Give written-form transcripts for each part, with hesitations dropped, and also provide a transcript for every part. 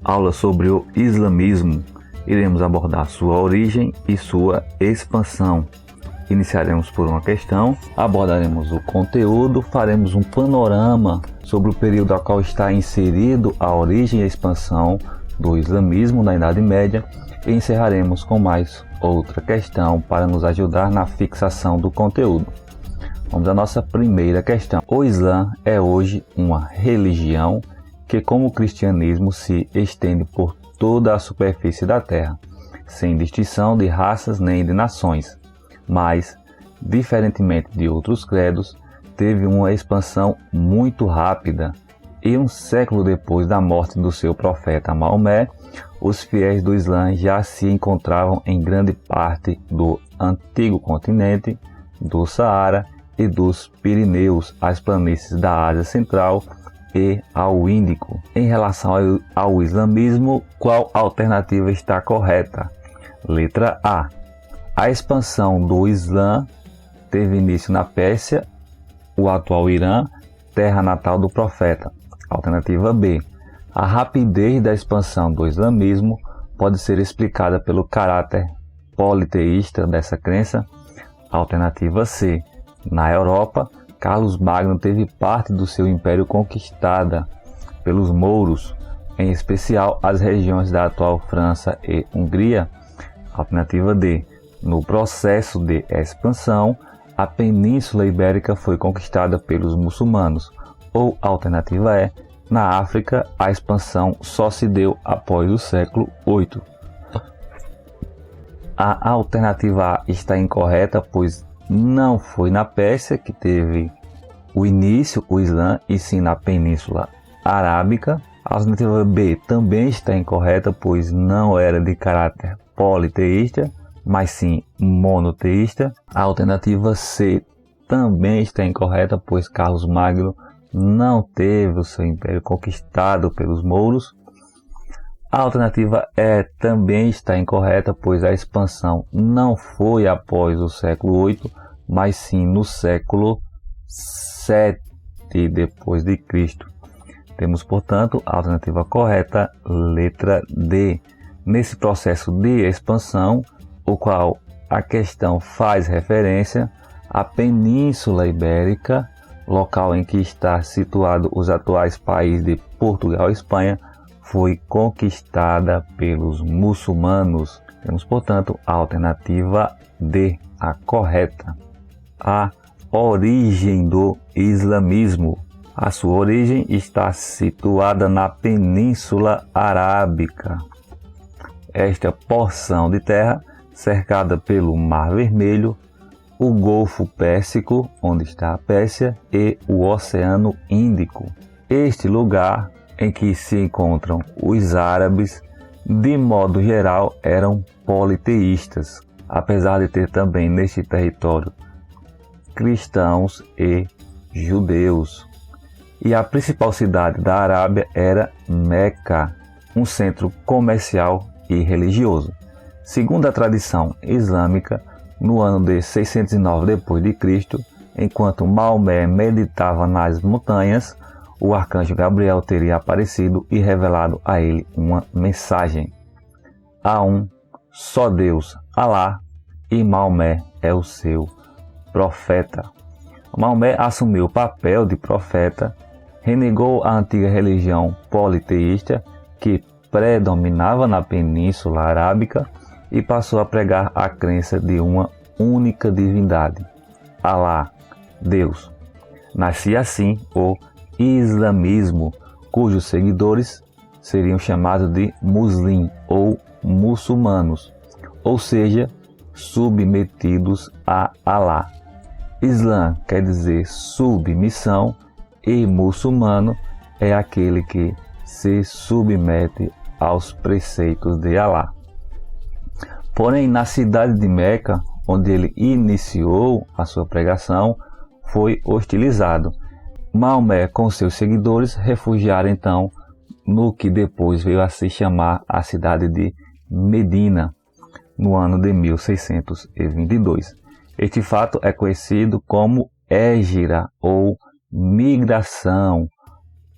Aula sobre o islamismo. Iremos abordar sua origem e sua expansão. Iniciaremos por uma questão, abordaremos o conteúdo, faremos um panorama sobre o período ao qual está inserido a origem e a expansão do islamismo na Idade Média e encerraremos com mais outra questão para nos ajudar na fixação do conteúdo. Vamos à nossa primeira questão. O Islã é hoje uma religião que, como o cristianismo, se estende por toda a superfície da Terra, sem distinção de raças nem de nações, mas, diferentemente de outros credos, teve uma expansão muito rápida e um século depois da morte do seu profeta Maomé, os fiéis do Islã já se encontravam em grande parte do antigo continente, do Saara e dos Pirineus, às planícies da Ásia Central e ao Índico. Em relação ao islamismo, qual alternativa está correta? Letra A. A expansão do Islã teve início na Pérsia, o atual Irã, terra natal do profeta. Alternativa B. A rapidez da expansão do islamismo pode ser explicada pelo caráter politeísta dessa crença. Alternativa C. Na Europa, Carlos Magno teve parte do seu império conquistada pelos mouros, em especial as regiões da atual França e Hungria. Alternativa D. No processo de expansão, a Península Ibérica foi conquistada pelos muçulmanos. Ou alternativa E. Na África, a expansão só se deu após o século VIII. A alternativa A está incorreta, pois não foi na Pérsia que teve o início o Islã, e sim na Península Arábica. A alternativa B também está incorreta, pois não era de caráter politeísta, mas sim monoteísta. A alternativa C também está incorreta, pois Carlos Magno não teve o seu império conquistado pelos mouros. A alternativa E também está incorreta, pois a expansão não foi após o século VIII, mas sim no século VII depois de Cristo. Temos, portanto, a alternativa correta, letra D. Nesse processo de expansão, o qual a questão faz referência, a Península Ibérica, local em que está situado os atuais países de Portugal e Espanha, foi conquistada pelos muçulmanos. Temos, portanto, a alternativa D, a correta. A origem do islamismo. A sua origem está situada na Península Arábica. Esta porção de terra, cercada pelo Mar Vermelho, o Golfo Pérsico, onde está a Pérsia, e o Oceano Índico. Este lugar em que se encontram os árabes, de modo geral, eram politeístas, apesar de ter também neste território cristãos e judeus. E a principal cidade da Arábia era Meca, um centro comercial e religioso. Segundo a tradição islâmica, no ano de 609 d.C., enquanto Maomé meditava nas montanhas, o arcanjo Gabriel teria aparecido e revelado a ele uma mensagem. Há um só Deus, Alá, e Maomé é o seu profeta. Maomé assumiu o papel de profeta, renegou a antiga religião politeísta que predominava na Península Arábica e passou a pregar a crença de uma única divindade, Alá, Deus. Nascia assim o islamismo, cujos seguidores seriam chamados de muslim ou muçulmanos, ou seja, submetidos a Alá. Islã quer dizer submissão e muçulmano é aquele que se submete aos preceitos de Alá. Porém, na cidade de Meca, onde ele iniciou a sua pregação, foi hostilizado. Maomé, com seus seguidores, refugiaram então no que depois veio a se chamar a cidade de Medina, no ano de 1622. Este fato é conhecido como Hégira ou migração,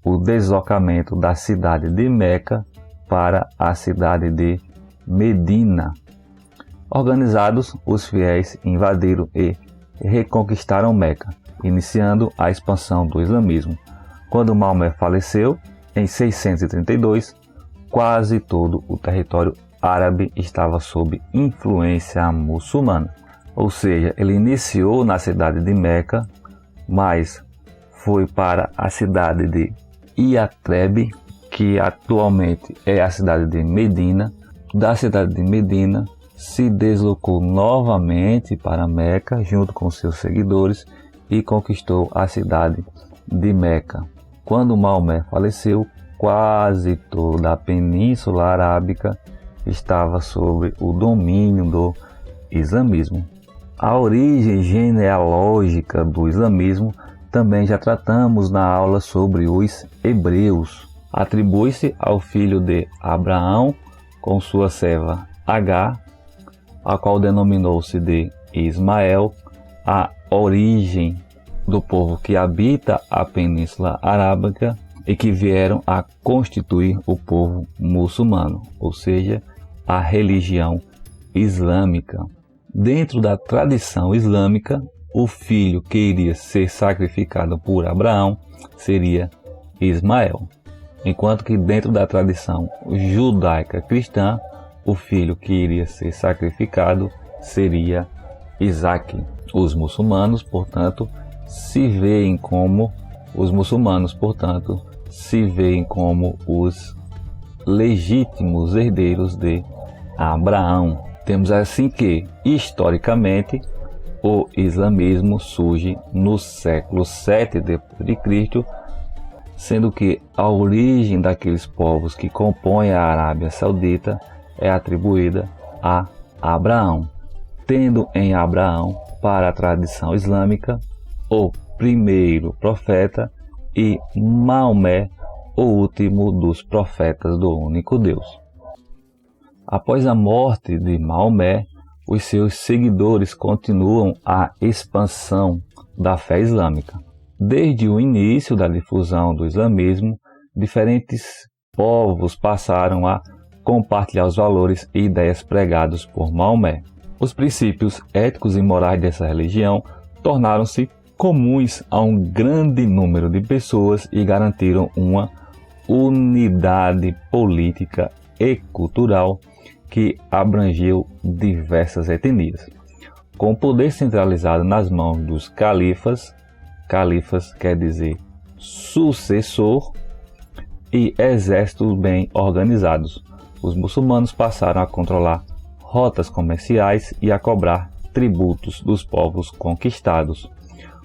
o deslocamento da cidade de Meca para a cidade de Medina. Organizados, os fiéis invadiram e reconquistaram Meca, iniciando a expansão do islamismo. Quando Maomé faleceu, em 632, quase todo o território árabe estava sob influência muçulmana. Ou seja, ele iniciou na cidade de Meca, mas foi para a cidade de Iatreb, que atualmente é a cidade de Medina. Da cidade de Medina, se deslocou novamente para Meca, junto com seus seguidores, e conquistou a cidade de Meca. Quando Maomé faleceu, quase toda a Península Arábica estava sob o domínio do islamismo. A origem genealógica do islamismo também já tratamos na aula sobre os hebreus. Atribui-se ao filho de Abraão com sua serva Agar, a qual denominou-se de Ismael, a origem do povo que habita a Península Arábica e que vieram a constituir o povo muçulmano, ou seja, a religião islâmica. Dentro da tradição islâmica, o filho que iria ser sacrificado por Abraão seria Ismael, enquanto que dentro da tradição judaica cristã, o filho que iria ser sacrificado seria Isaque. Os muçulmanos, portanto, se veem como os legítimos herdeiros de Abraão. Temos assim que, historicamente, o islamismo surge no século 7 d.C., sendo que a origem daqueles povos que compõem a Arábia Saudita é atribuída a Abraão, tendo em Abraão, para a tradição islâmica, o primeiro profeta e Maomé, o último dos profetas do único Deus. Após a morte de Maomé, os seus seguidores continuam a expansão da fé islâmica. Desde o início da difusão do islamismo, diferentes povos passaram a compartilhar os valores e ideias pregados por Maomé. Os princípios éticos e morais dessa religião tornaram-se comuns a um grande número de pessoas e garantiram uma unidade política e cultural que abrangeu diversas etnias. Com o poder centralizado nas mãos dos califas quer dizer sucessor, e exércitos bem organizados, os muçulmanos passaram a controlar rotas comerciais e a cobrar tributos dos povos conquistados,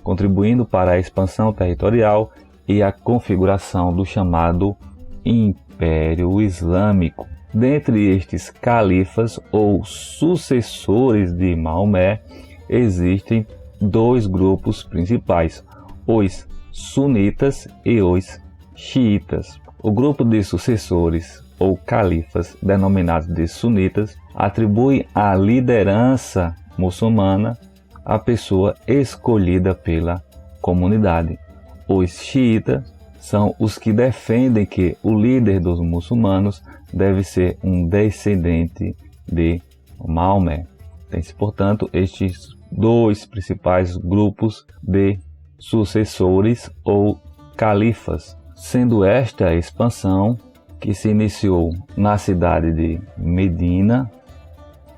contribuindo para a expansão territorial e a configuração do chamado Império Islâmico. Dentre estes califas ou sucessores de Maomé, existem dois grupos principais, os sunitas e os xiitas. O grupo de sucessores ou califas, denominados de sunitas, atribui a liderança muçulmana à pessoa escolhida pela comunidade. Os xiitas são os que defendem que o líder dos muçulmanos deve ser um descendente de Maomé. Tem-se, portanto, estes dois principais grupos de sucessores ou califas, sendo esta a expansão que se iniciou na cidade de Medina,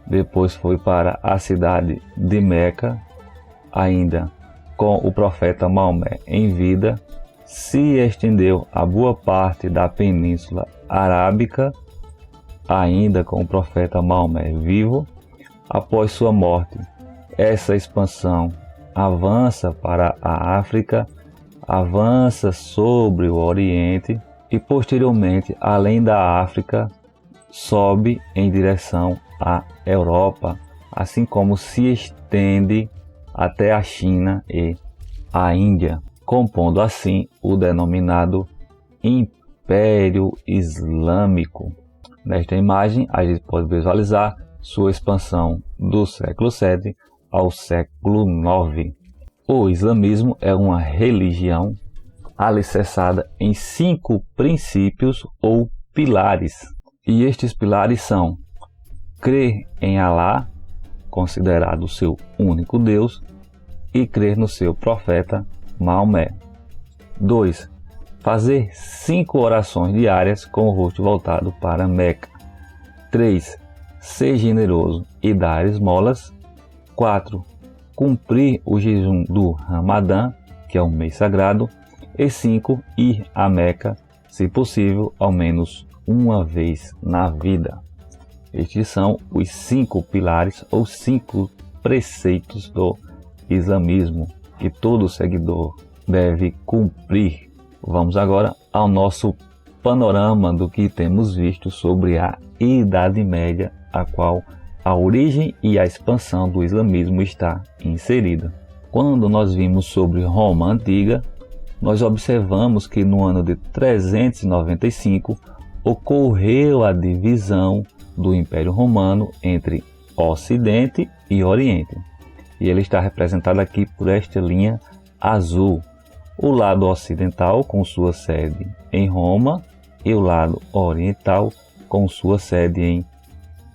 depois foi para a cidade de Meca, ainda com o profeta Maomé em vida, se estendeu a boa parte da Península Arábica, ainda com o profeta Maomé vivo. Após sua morte, essa expansão avança para a África, avança sobre o Oriente e posteriormente, além da África, sobe em direção à Europa, assim como se estende até a China e a Índia, compondo assim o denominado Império Islâmico. Nesta imagem, a gente pode visualizar sua expansão do século VII ao século IX. O islamismo é uma religião alicerçada em 5 princípios ou pilares, E estes pilares são: crer em Alá, considerado o seu único Deus, e crer no seu profeta Maomé. 2. Fazer 5 orações diárias com o rosto voltado para Meca. 3. Ser generoso e dar esmolas. 4. Cumprir o jejum do Ramadã, que é um mês sagrado. E 5. Ir a Meca, se possível, ao menos uma vez na vida. Estes são os 5 pilares ou 5 preceitos do islamismo que todo seguidor deve cumprir. Vamos agora ao nosso panorama do que temos visto sobre a Idade Média, a qual a origem e a expansão do islamismo está inserida. Quando nós vimos sobre Roma Antiga, nós observamos que no ano de 395 ocorreu a divisão do Império Romano entre Ocidente e Oriente. E ele está representado aqui por esta linha azul. O lado ocidental com sua sede em Roma e o lado oriental com sua sede em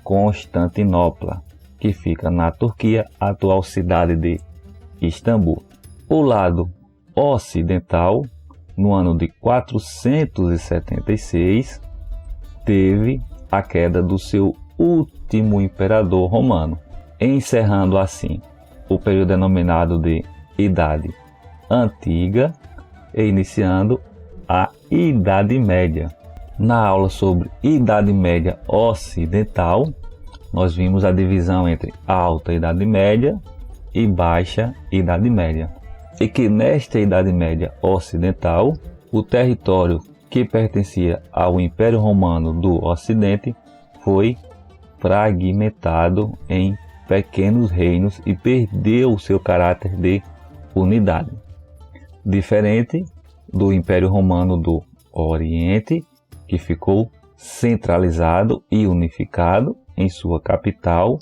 Constantinopla, que fica na Turquia, a atual cidade de Istambul. O lado ocidental, no ano de 476, teve a queda do seu último imperador romano, encerrando assim o período denominado de Idade Antiga e iniciando a Idade Média. Na aula sobre Idade Média Ocidental, nós vimos a divisão entre Alta Idade Média e Baixa Idade Média. E que nesta Idade Média Ocidental, o território que pertencia ao Império Romano do Ocidente foi fragmentado em pequenos reinos e perdeu o seu caráter de unidade. Diferente do Império Romano do Oriente, que ficou centralizado e unificado em sua capital,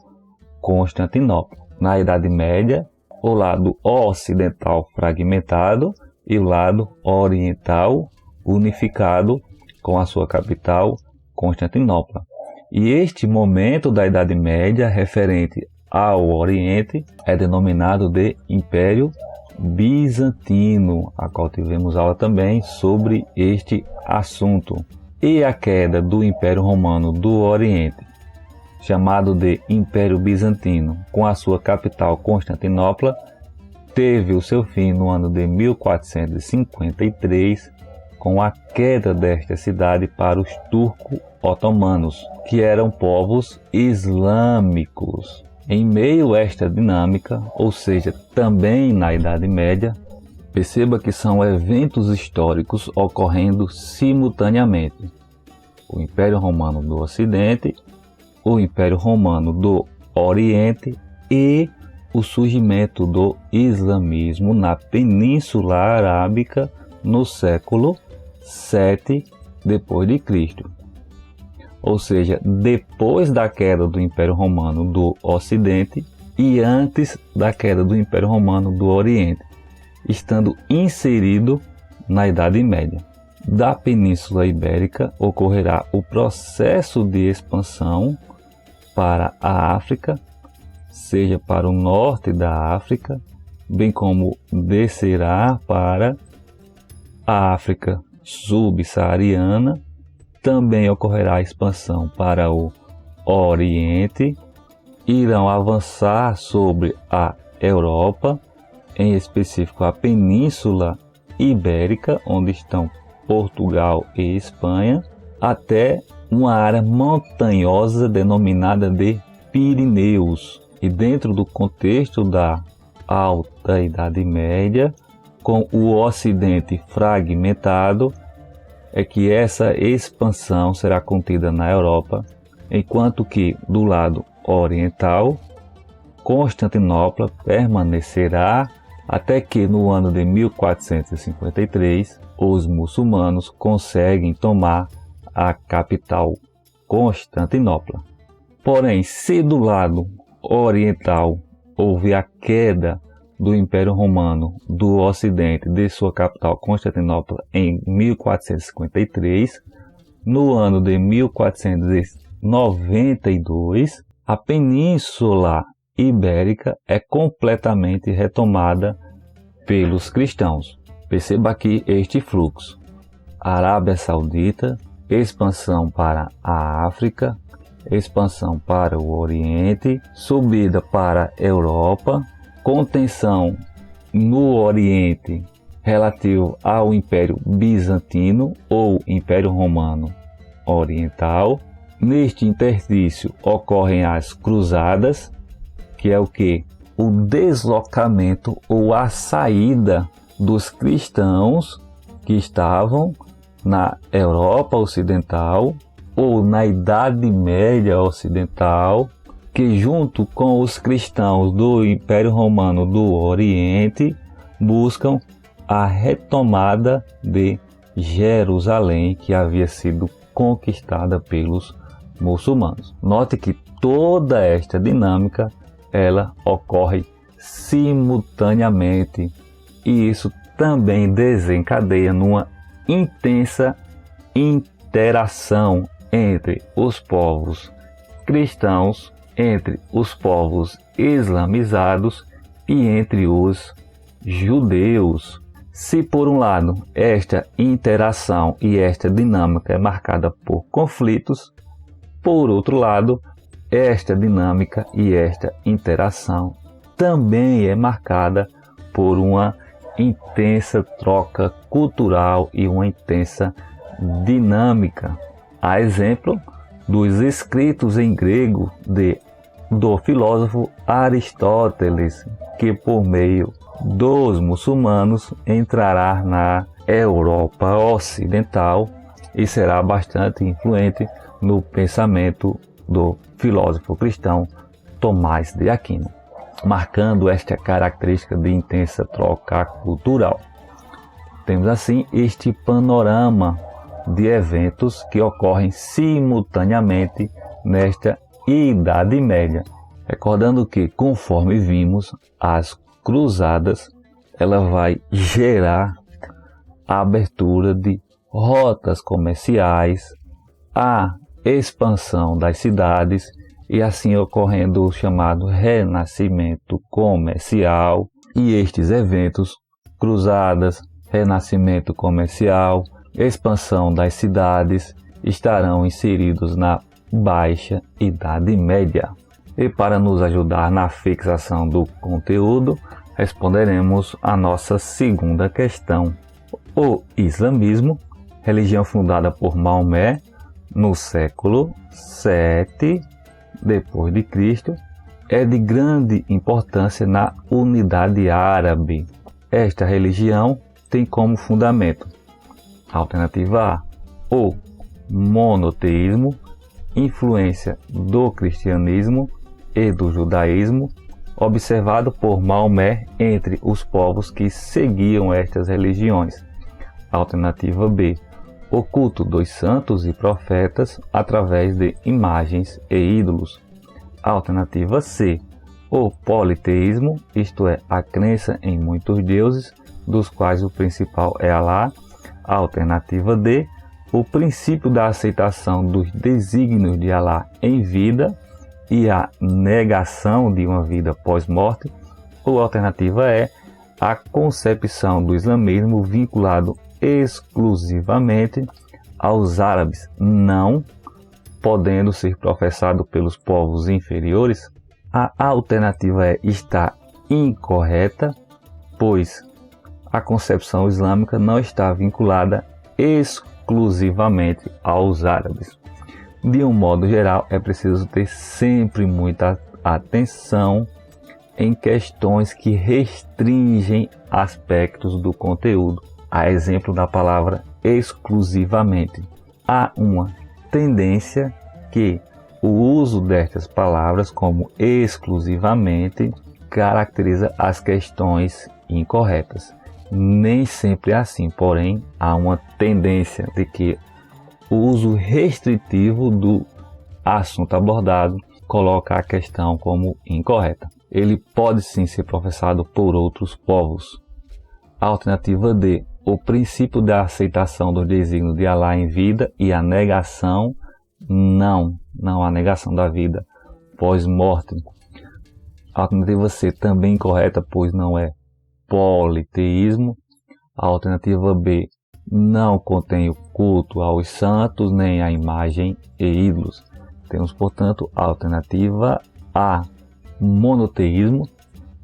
Constantinopla. Na Idade Média, o lado ocidental fragmentado e o lado oriental unificado com a sua capital, Constantinopla. E este momento da Idade Média, referente ao Oriente, é denominado de Império Bizantino, a qual tivemos aula também sobre este assunto. E a queda do Império Romano do Oriente, chamado de Império Bizantino, com a sua capital Constantinopla, teve o seu fim no ano de 1453, com a queda desta cidade para os turco-otomanos, que eram povos islâmicos. Em meio a esta dinâmica, ou seja, também na Idade Média, perceba que são eventos históricos ocorrendo simultaneamente. O Império Romano do Ocidente, o Império Romano do Oriente e o surgimento do islamismo na Península Arábica no século VII d.C. Ou seja, depois da queda do Império Romano do Ocidente e antes da queda do Império Romano do Oriente, estando inserido na Idade Média. Da Península Ibérica ocorrerá o processo de expansão para a África, seja para o norte da África, bem como descerá para a África subsaariana. Também ocorrerá a expansão para o Oriente, irão avançar sobre a Europa, em específico a Península Ibérica, onde estão Portugal e Espanha, até uma área montanhosa denominada de Pirineus. E dentro do contexto da Alta Idade Média, com o Ocidente fragmentado, é que essa expansão será contida na Europa, enquanto que do lado oriental, Constantinopla permanecerá até que no ano de 1453 os muçulmanos conseguem tomar a capital Constantinopla. Porém, se do lado oriental houve a queda do Império Romano do Ocidente de sua capital Constantinopla em 1453, no ano de 1492, a Península Ibérica é completamente retomada pelos cristãos. Perceba aqui este fluxo: Arábia Saudita, expansão para a África, expansão para o Oriente, subida para a Europa, contenção no Oriente relativo ao Império Bizantino ou Império Romano Oriental. Neste interstício ocorrem as cruzadas, que é o que? O deslocamento ou a saída dos cristãos que estavam na Europa Ocidental ou na Idade Média Ocidental, que junto com os cristãos do Império Romano do Oriente buscam a retomada de Jerusalém, que havia sido conquistada pelos muçulmanos. Note que toda esta dinâmica ela ocorre simultaneamente, e isso também desencadeia numa intensa interação entre os povos cristãos, entre os povos islamizados e entre os judeus. Se por um lado esta interação e esta dinâmica é marcada por conflitos, por outro lado esta dinâmica e esta interação também é marcada por uma intensa troca cultural e uma intensa dinâmica. A exemplo dos escritos em grego do filósofo Aristóteles, que por meio dos muçulmanos entrará na Europa Ocidental e será bastante influente no pensamento do filósofo cristão Tomás de Aquino, marcando esta característica de intensa troca cultural. Temos assim este panorama de eventos que ocorrem simultaneamente nesta Idade Média. Recordando que, conforme vimos, as cruzadas ela vai gerar a abertura de rotas comerciais, a expansão das cidades e assim ocorrendo o chamado renascimento comercial. E estes eventos, cruzadas, renascimento comercial, expansão das cidades, estarão inseridos na Baixa Idade Média. E para nos ajudar na fixação do conteúdo, responderemos a nossa segunda questão. O islamismo, religião fundada por Maomé no século VII depois de Cristo, é de grande importância na unidade árabe. Esta religião tem como fundamento: alternativa A, o monoteísmo, influência do cristianismo e do judaísmo, observado por Maomé entre os povos que seguiam estas religiões. Alternativa B, o culto dos santos e profetas através de imagens e ídolos. Alternativa C, o politeísmo, isto é, a crença em muitos deuses, dos quais o principal é Alá. Alternativa D, o princípio da aceitação dos desígnios de Alá em vida e a negação de uma vida pós-morte. Ou alternativa E, a concepção do islamismo vinculado exclusivamente aos árabes, não podendo ser professado pelos povos inferiores. A alternativa E está incorreta, pois a concepção islâmica não está vinculada exclusivamente aos árabes. De um modo geral, é preciso ter sempre muita atenção em questões que restringem aspectos do conteúdo. A exemplo da palavra exclusivamente. Há uma tendência que o uso destas palavras como exclusivamente caracteriza as questões incorretas. Nem sempre é assim, porém, há uma tendência de que o uso restritivo do assunto abordado coloca a questão como incorreta. Ele pode sim ser professado por outros povos. Alternativa D, o princípio da aceitação dos desígnios de Allah em vida e a negação, não a negação da vida pós-morte. A alternativa C também incorreta, pois não é politeísmo. A alternativa B não contém o culto aos santos nem a imagem e ídolos. Temos, portanto, a alternativa A, monoteísmo,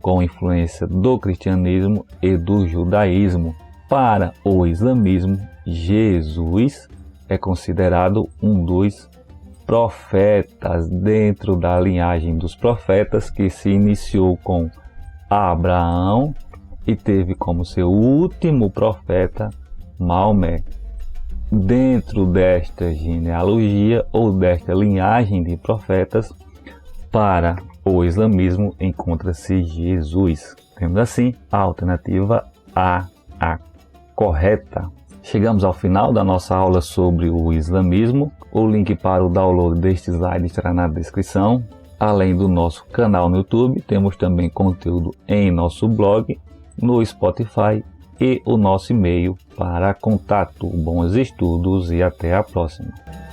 com influência do cristianismo e do judaísmo. Para o islamismo, Jesus é considerado um dos profetas dentro da linhagem dos profetas que se iniciou com Abraão e teve como seu último profeta Maomé. Dentro desta genealogia ou desta linhagem de profetas, para o islamismo encontra-se Jesus. Temos assim a alternativa A correta. Chegamos ao final da nossa aula sobre o islamismo. O link para o download deste slide estará na descrição. Além do nosso canal no YouTube, temos também conteúdo em nosso blog, no Spotify e o nosso e-mail para contato. Bons estudos e até a próxima!